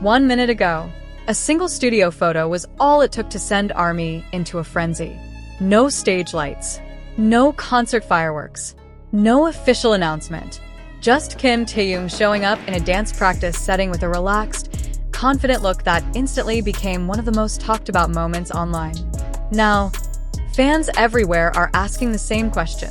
1 minute ago, a single studio photo was all it took to send ARMY into a frenzy. No stage lights, no concert fireworks, no official announcement. Just Kim Taehyung showing up in a dance practice setting with a relaxed, confident look that instantly became one of the most talked about moments online. Now, fans everywhere are asking the same question.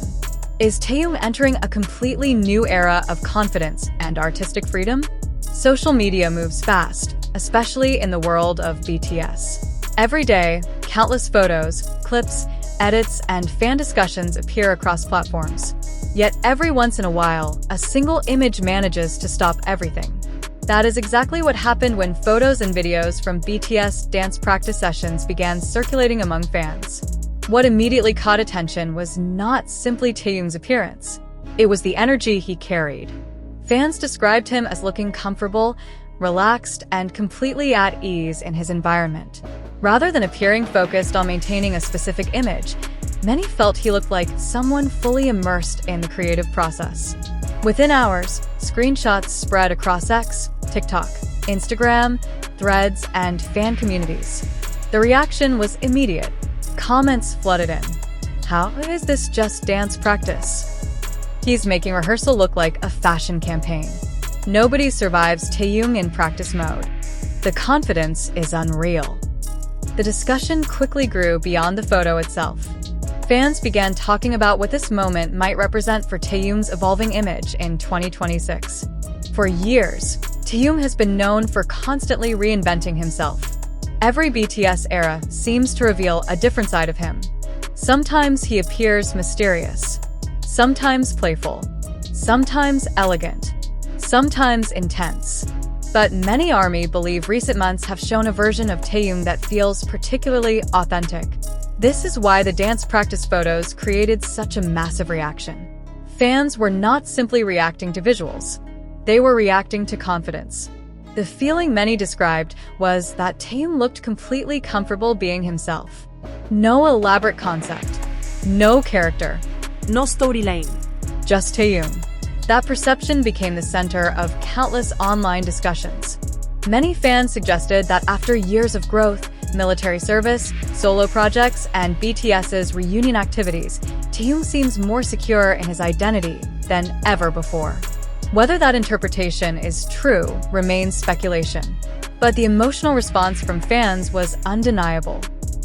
Is Taehyung entering a completely new era of confidence and artistic freedom? Social media moves fast, especially in the world of BTS. Every day, countless photos, clips, edits, and fan discussions appear across platforms. Yet every once in a while, a single image manages to stop everything. That is exactly what happened when photos and videos from BTS dance practice sessions began circulating among fans. What immediately caught attention was not simply Taehyung's appearance. It was the energy he carried. Fans described him as looking comfortable, relaxed, and completely at ease in his environment. Rather than appearing focused on maintaining a specific image, many felt he looked like someone fully immersed in the creative process. Within hours, screenshots spread across X, TikTok, Instagram, Threads, and fan communities. The reaction was immediate. Comments flooded in. How is this just dance practice? He's making rehearsal look like a fashion campaign. Nobody survives Taehyung in practice mode. The confidence is unreal. The discussion quickly grew beyond the photo itself. Fans began talking about what this moment might represent for Taehyung's evolving image in 2026. For years, Taehyung has been known for constantly reinventing himself. Every BTS era seems to reveal a different side of him. Sometimes he appears mysterious, sometimes playful, sometimes elegant, sometimes intense. But many ARMY believe recent months have shown a version of Taehyung that feels particularly authentic. This is why the dance practice photos created such a massive reaction. Fans were not simply reacting to visuals. They were reacting to confidence. The feeling many described was that Taehyung looked completely comfortable being himself. No elaborate concept, no character, no storyline. Just Taehyung. That perception became the center of countless online discussions. Many fans suggested that after years of growth, military service, solo projects, and BTS's reunion activities, Taehyung seems more secure in his identity than ever before. Whether that interpretation is true remains speculation, but the emotional response from fans was undeniable.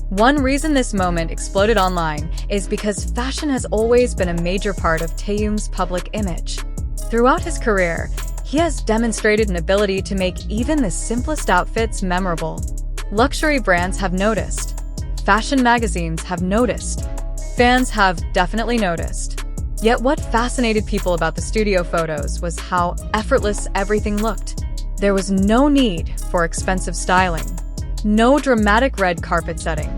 One reason this moment exploded online is because fashion has always been a major part of Taehyung's public image. Throughout his career, he has demonstrated an ability to make even the simplest outfits memorable. Luxury brands have noticed. Fashion magazines have noticed. Fans have definitely noticed. Yet what fascinated people about the studio photos was how effortless everything looked. There was no need for expensive styling, no dramatic red carpet setting,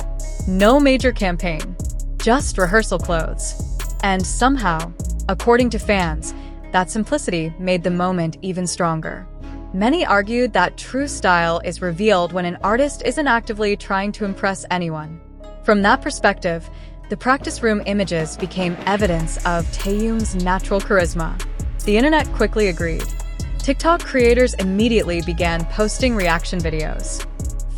no major campaign, just rehearsal clothes. And somehow, according to fans, that simplicity made the moment even stronger. Many argued that true style is revealed when an artist isn't actively trying to impress anyone. From that perspective, the practice room images became evidence of Taehyung's natural charisma. The internet quickly agreed. TikTok creators immediately began posting reaction videos.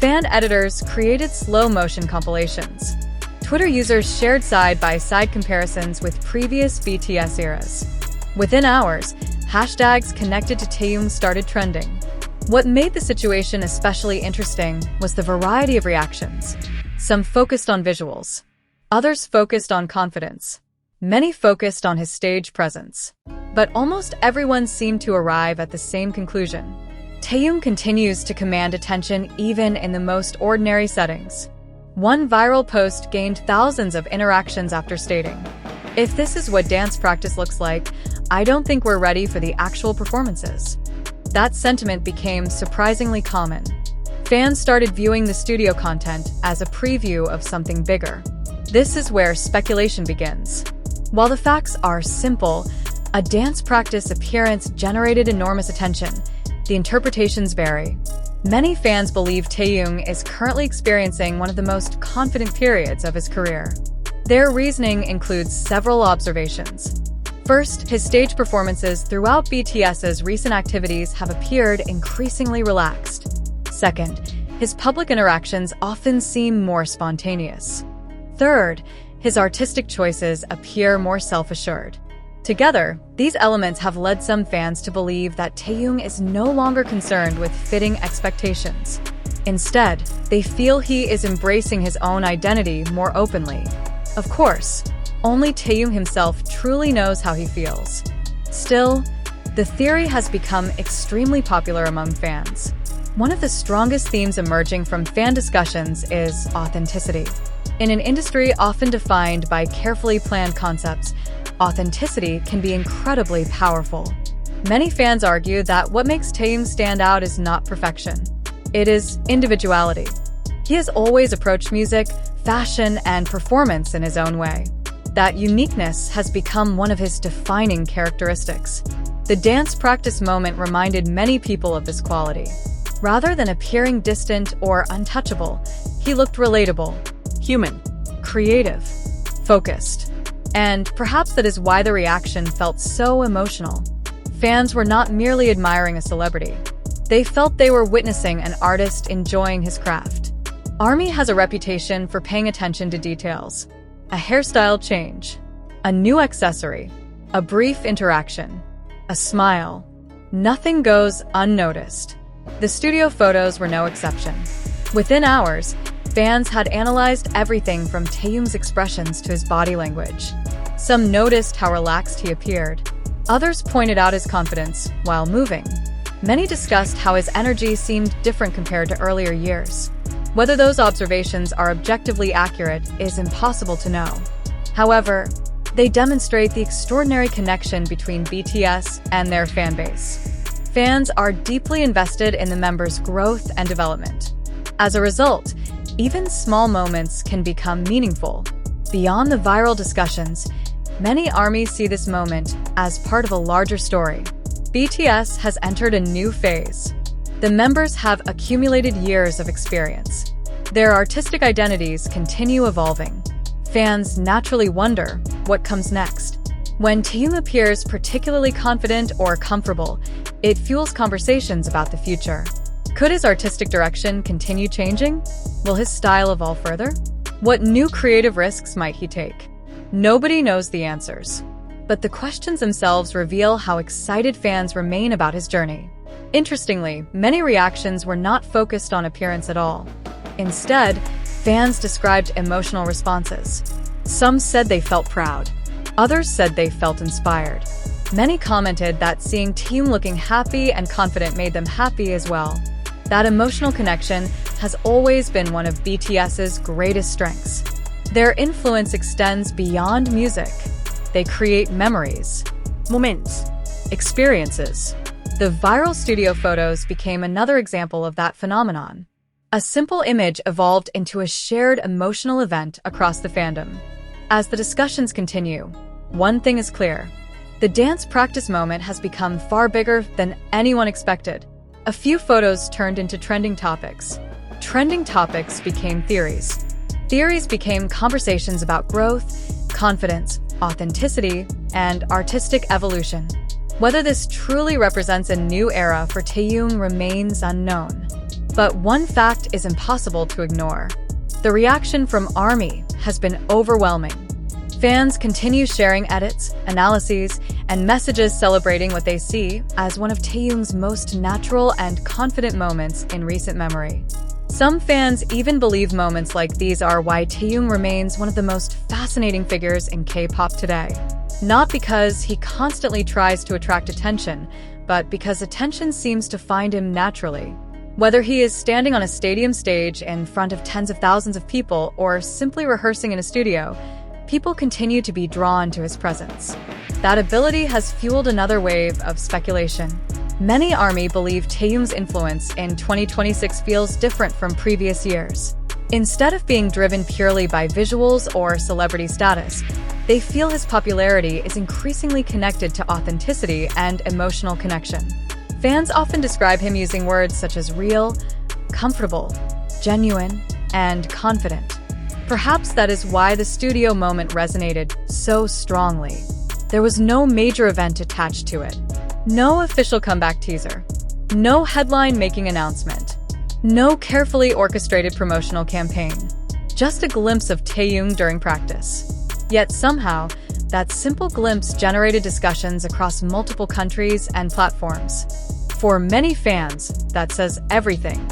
Fan editors created slow-motion compilations. Twitter users shared side-by-side comparisons with previous BTS eras. Within hours, hashtags connected to Taehyung started trending. What made the situation especially interesting was the variety of reactions. Some focused on visuals. Others focused on confidence. Many focused on his stage presence. But almost everyone seemed to arrive at the same conclusion. Taehyung continues to command attention even in the most ordinary settings. One viral post gained thousands of interactions after stating, "If this is what dance practice looks like, I don't think we're ready for the actual performances." That sentiment became surprisingly common. Fans started viewing the studio content as a preview of something bigger. This is where speculation begins. While the facts are simple, a dance practice appearance generated enormous attention. The interpretations vary. Many fans believe Taehyung is currently experiencing one of the most confident periods of his career. Their reasoning includes several observations. First, his stage performances throughout BTS's recent activities have appeared increasingly relaxed. Second, his public interactions often seem more spontaneous. Third, his artistic choices appear more self-assured. Together, these elements have led some fans to believe that Taehyung is no longer concerned with fitting expectations. Instead, they feel he is embracing his own identity more openly. Of course, only Taehyung himself truly knows how he feels. Still, the theory has become extremely popular among fans. One of the strongest themes emerging from fan discussions is authenticity. In an industry often defined by carefully planned concepts, authenticity can be incredibly powerful. Many fans argue that what makes Taehyung stand out is not perfection. It is individuality. He has always approached music, fashion, and performance in his own way. That uniqueness has become one of his defining characteristics. The dance practice moment reminded many people of this quality. Rather than appearing distant or untouchable, he looked relatable, human, creative, focused. And perhaps that is why the reaction felt so emotional. Fans were not merely admiring a celebrity. They felt they were witnessing an artist enjoying his craft. ARMY has a reputation for paying attention to details. A hairstyle change, a new accessory, a brief interaction, a smile. Nothing goes unnoticed. The studio photos were no exception. Within hours, fans had analyzed everything from Taehyung's expressions to his body language. Some noticed how relaxed he appeared. Others pointed out his confidence while moving. Many discussed how his energy seemed different compared to earlier years. Whether those observations are objectively accurate is impossible to know. However, they demonstrate the extraordinary connection between BTS and their fanbase. Fans are deeply invested in the members' growth and development. As a result, even small moments can become meaningful. Beyond the viral discussions, many ARMYs see this moment as part of a larger story. BTS has entered a new phase. The members have accumulated years of experience. Their artistic identities continue evolving. Fans naturally wonder what comes next. When Taehyung appears particularly confident or comfortable, it fuels conversations about the future. Could his artistic direction continue changing? Will his style evolve further? What new creative risks might he take? Nobody knows the answers. But the questions themselves reveal how excited fans remain about his journey. Interestingly, many reactions were not focused on appearance at all. Instead, fans described emotional responses. Some said they felt proud. Others said they felt inspired. Many commented that seeing Taehyung looking happy and confident made them happy as well. That emotional connection has always been one of BTS's greatest strengths. Their influence extends beyond music. They create memories, moments, experiences. The viral studio photos became another example of that phenomenon. A simple image evolved into a shared emotional event across the fandom. As the discussions continue, one thing is clear. The dance practice moment has become far bigger than anyone expected. A few photos turned into trending topics. Trending topics became theories. Theories became conversations about growth, confidence, authenticity, and artistic evolution. Whether this truly represents a new era for Taehyung remains unknown. But one fact is impossible to ignore. The reaction from ARMY has been overwhelming. Fans continue sharing edits, analyses, and messages celebrating what they see as one of Taehyung's most natural and confident moments in recent memory. Some fans even believe moments like these are why Taehyung remains one of the most fascinating figures in K-pop today. Not because he constantly tries to attract attention, but because attention seems to find him naturally. Whether he is standing on a stadium stage in front of tens of thousands of people or simply rehearsing in a studio, people continue to be drawn to his presence. That ability has fueled another wave of speculation. Many ARMY believe Taehyung's influence in 2026 feels different from previous years. Instead of being driven purely by visuals or celebrity status, they feel his popularity is increasingly connected to authenticity and emotional connection. Fans often describe him using words such as real, comfortable, genuine, and confident. Perhaps that is why the studio moment resonated so strongly. There was no major event attached to it. No official comeback teaser. No headline-making announcement. No carefully orchestrated promotional campaign. Just a glimpse of Taehyung during practice. Yet somehow, that simple glimpse generated discussions across multiple countries and platforms. For many fans, that says everything.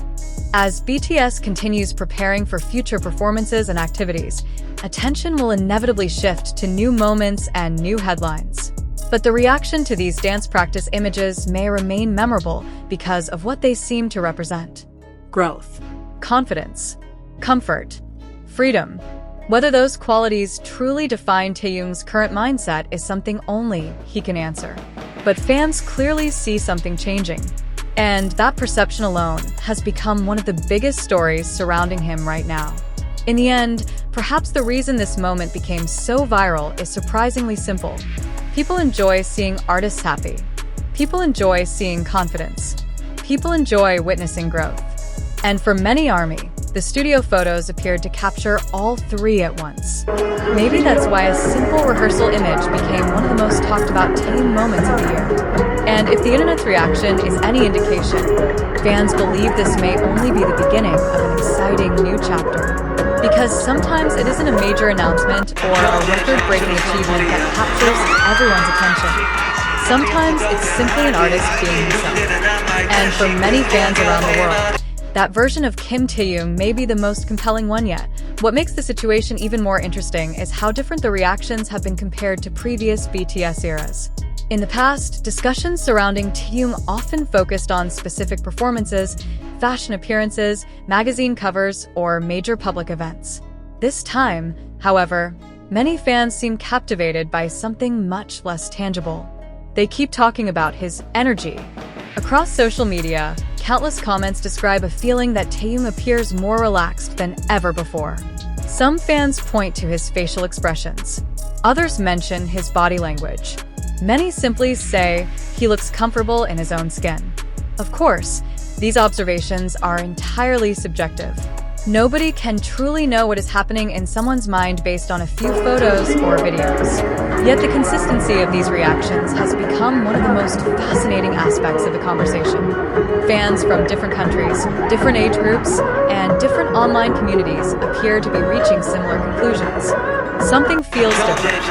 As BTS continues preparing for future performances and activities, attention will inevitably shift to new moments and new headlines. But the reaction to these dance practice images may remain memorable because of what they seem to represent. Growth, confidence, comfort, freedom. Whether those qualities truly define Taehyung's current mindset is something only he can answer. But fans clearly see something changing. And that perception alone has become one of the biggest stories surrounding him right now. In the end, perhaps the reason this moment became so viral is surprisingly simple. People enjoy seeing artists happy. People enjoy seeing confidence. People enjoy witnessing growth. And for many ARMY, the studio photos appeared to capture all three at once. Maybe that's why a simple rehearsal image became one of the most talked about Taehyung moments of the year. And if the internet's reaction is any indication, fans believe this may only be the beginning of an exciting new chapter. Because sometimes it isn't a major announcement or a record-breaking achievement that captures everyone's attention. Sometimes it's simply an artist being himself. And for many fans around the world, that version of Kim Taehyung may be the most compelling one yet. What makes the situation even more interesting is how different the reactions have been compared to previous BTS eras. In the past, discussions surrounding Taehyung often focused on specific performances, fashion appearances, magazine covers, or major public events. This time, however, many fans seem captivated by something much less tangible. They keep talking about his energy. Across social media, countless comments describe a feeling that Taehyung appears more relaxed than ever before. Some fans point to his facial expressions. Others mention his body language. Many simply say he looks comfortable in his own skin. Of course, these observations are entirely subjective. Nobody can truly know what is happening in someone's mind based on a few photos or videos. Yet the consistency of these reactions has become one of the most fascinating aspects of the conversation. Fans from different countries, different age groups, and different online communities appear to be reaching similar conclusions. Something feels different.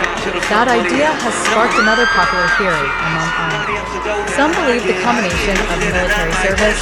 That idea has sparked another popular theory among ARMY. Some believe the combination of military service,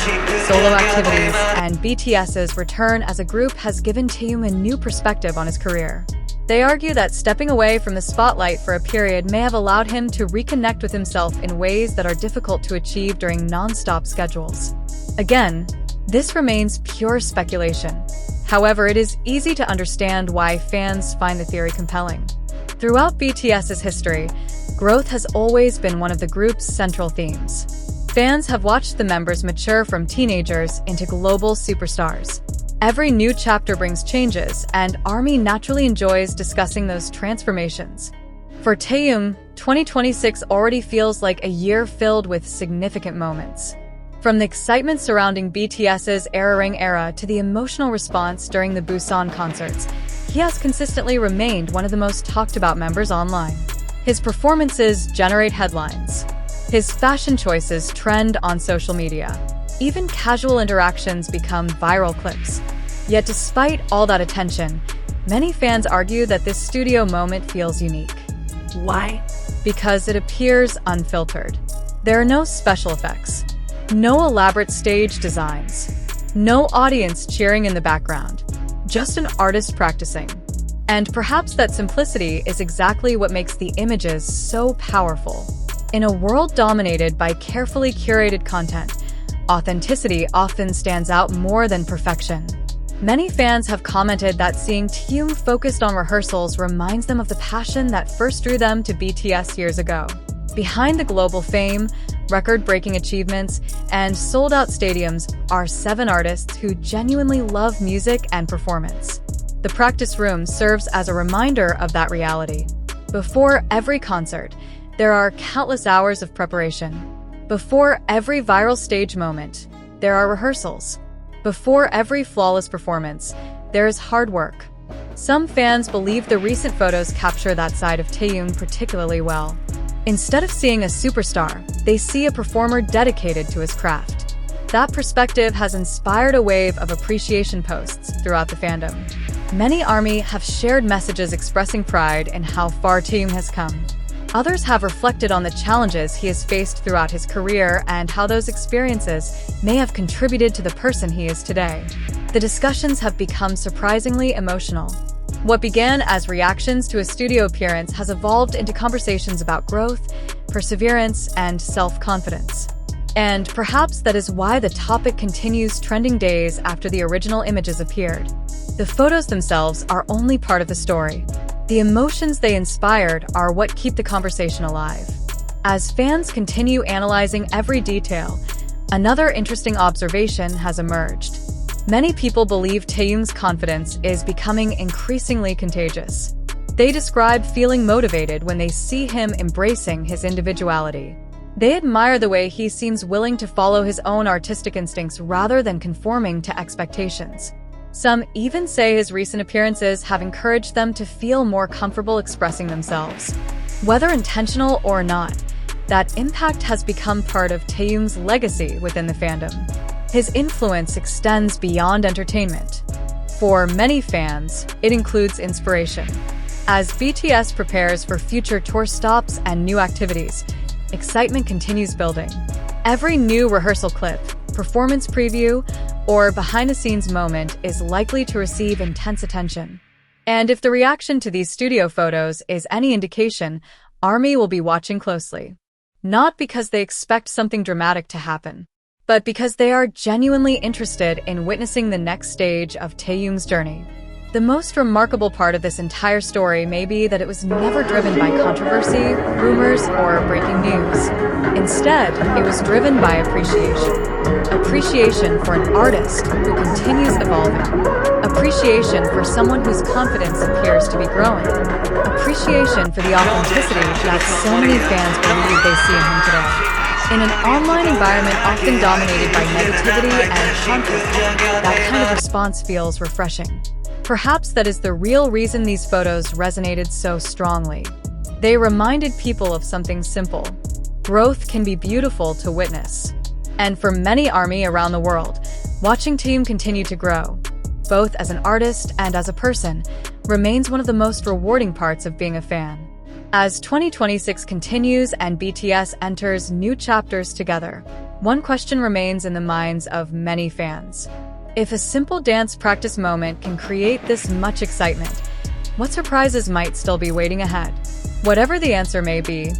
solo activities, and BTS's return as a group has given Taehyung a new perspective on his career. They argue that stepping away from the spotlight for a period may have allowed him to reconnect with himself in ways that are difficult to achieve during non-stop schedules. Again, this remains pure speculation. However, it is easy to understand why fans find the theory compelling. Throughout BTS's history, growth has always been one of the group's central themes. Fans have watched the members mature from teenagers into global superstars. Every new chapter brings changes, and ARMY naturally enjoys discussing those transformations. For Taehyung, 2026 already feels like a year filled with significant moments. From the excitement surrounding BTS's Ring era to the emotional response during the Busan concerts, he has consistently remained one of the most talked about members online. His performances generate headlines. His fashion choices trend on social media. Even casual interactions become viral clips. Yet despite all that attention, many fans argue that this studio moment feels unique. Why? Because it appears unfiltered. There are no special effects. No elaborate stage designs. No audience cheering in the background. Just an artist practicing. And perhaps that simplicity is exactly what makes the images so powerful. In a world dominated by carefully curated content, authenticity often stands out more than perfection. Many fans have commented that seeing Taehyung focused on rehearsals reminds them of the passion that first drew them to BTS years ago. Behind the global fame, record-breaking achievements, and sold-out stadiums are 7 artists who genuinely love music and performance. The practice room serves as a reminder of that reality. Before every concert, there are countless hours of preparation. Before every viral stage moment, there are rehearsals. Before every flawless performance, there is hard work. Some fans believe the recent photos capture that side of Taehyung particularly well. Instead of seeing a superstar, they see a performer dedicated to his craft. That perspective has inspired a wave of appreciation posts throughout the fandom. Many ARMY have shared messages expressing pride in how far Taehyung has come. Others have reflected on the challenges he has faced throughout his career and how those experiences may have contributed to the person he is today. The discussions have become surprisingly emotional. What began as reactions to a studio appearance has evolved into conversations about growth, perseverance, and self-confidence. And perhaps that is why the topic continues trending days after the original images appeared. The photos themselves are only part of the story. The emotions they inspired are what keep the conversation alive. As fans continue analyzing every detail, another interesting observation has emerged. Many people believe Taehyung's confidence is becoming increasingly contagious. They describe feeling motivated when they see him embracing his individuality. They admire the way he seems willing to follow his own artistic instincts rather than conforming to expectations. Some even say his recent appearances have encouraged them to feel more comfortable expressing themselves. Whether intentional or not, that impact has become part of Taehyung's legacy within the fandom. His influence extends beyond entertainment. For many fans, it includes inspiration. As BTS prepares for future tour stops and new activities, excitement continues building. Every new rehearsal clip, performance preview, or behind-the-scenes moment is likely to receive intense attention. And if the reaction to these studio photos is any indication, ARMY will be watching closely. Not because they expect something dramatic to happen, but because they are genuinely interested in witnessing the next stage of Taehyung's journey. The most remarkable part of this entire story may be that it was never driven by controversy, rumors, or breaking news. Instead, it was driven by appreciation. Appreciation for an artist who continues evolving. Appreciation for someone whose confidence appears to be growing. Appreciation for the authenticity that so many fans believe they see in him today. In an online environment often dominated by negativity and conflict, that kind of response feels refreshing. Perhaps that is the real reason these photos resonated so strongly. They reminded people of something simple. Growth can be beautiful to witness. And for many ARMY around the world, watching Taehyung continue to grow, both as an artist and as a person, remains one of the most rewarding parts of being a fan. As 2026 continues and BTS enters new chapters together, one question remains in the minds of many fans. If a simple dance practice moment can create this much excitement, what surprises might still be waiting ahead? Whatever the answer may be,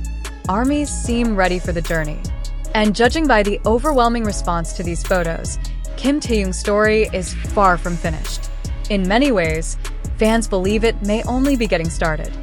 ARMYs seem ready for the journey. And judging by the overwhelming response to these photos, Kim Taehyung's story is far from finished. In many ways, fans believe it may only be getting started.